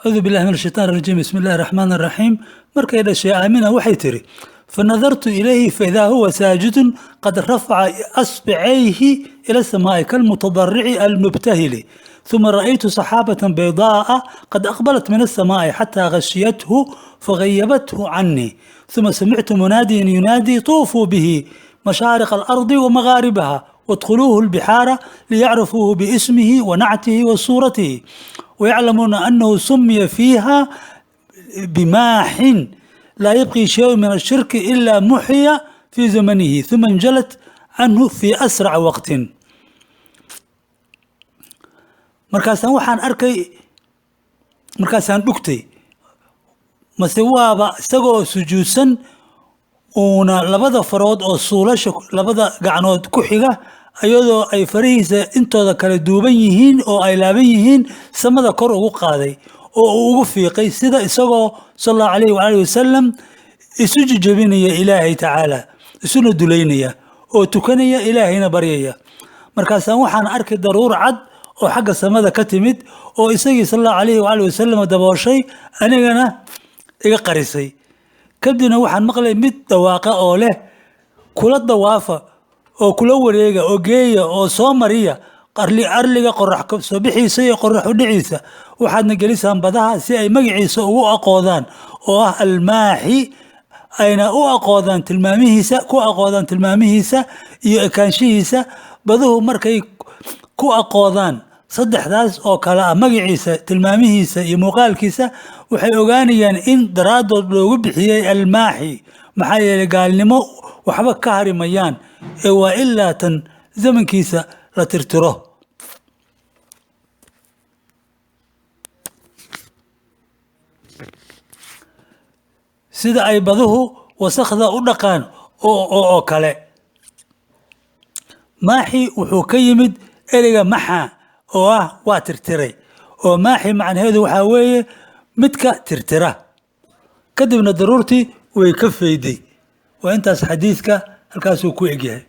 أعوذ بالله من الشيطان الرجيم بسم الله الرحمن الرحيم مركي دشي آمنة وحيتري فنظرت إليه فإذا هو ساجد قد رفع أصبعيه إلى السماء كالمتضرع المبتهل ثم رأيت سحابة بيضاء قد أقبلت من السماء حتى غشيته فغيبته عني ثم سمعت مناديا ينادي طوفوا به مشارق الأرض ومغاربها وادخلوه البحار ليعرفوه باسمه ونعته وصورته ويعلمون أنه سمي فيها بماح لا يبقي شيء من الشرك إلا محي في زمنه ثم انجلت عنه في أسرع وقت. markaasaan waxaan arkay markaasaan dhugtay mase waaba isagoo sujuudsan uuna labada farood oo suulasha labada gacanood ku xiga ayadoo ay farihiisa intooda kala duuban yihiin oo ay laaban yihiin samada kor ugu qaaday oo uu ugu fiiqay sida isagoo sallallahu alayhi wa alihi wasallam isu jijabinaya ilaahay tacaala isuna duleynaya oo tukanaya ilaahayna baryaya. markaasaan waxaan arkay daruur cad oo xagga samada ka timid oo isagii sallallahu alayhi wa alihi wasallam dabooshay anigana iga qarisay. kadibna waxaan maqlay mid dhawaaqa oo leh kula dawaafa oo kula wareega oo geeya oo soo mariya arliga qorax ka soo bixiisa iyo qorax u dhiciisa waxaadna gelisaan badaha si ay magaciisa ugu aqoodaan oo ah almaaxi ayna u aqoodaan tilmaamihiisa iyo ekaanshihiisa baduhu markay ku aqoodaan saddexdaas oo kala ah magaciisa tilmaamihiisa iyo muuqaalkiisa waxay ogaanayaan in daraadood loogu bixiyay almaaxi maxaa yeelay gaalnimo waxba ka harimayaan ee waa ilaa tan zamankiisa la tirtiro. sida ay baduhu wasakhda u dhaqaan oo kale. maaxi wuxuu ka yimid ereyga maxa oo ah waa tirtiray oo maaxi macnaheedu waxaa weeye midka tirtira. kadibna daruurtii way ka fayday. waa intaas xadiidka halkaasuu ku egyahay.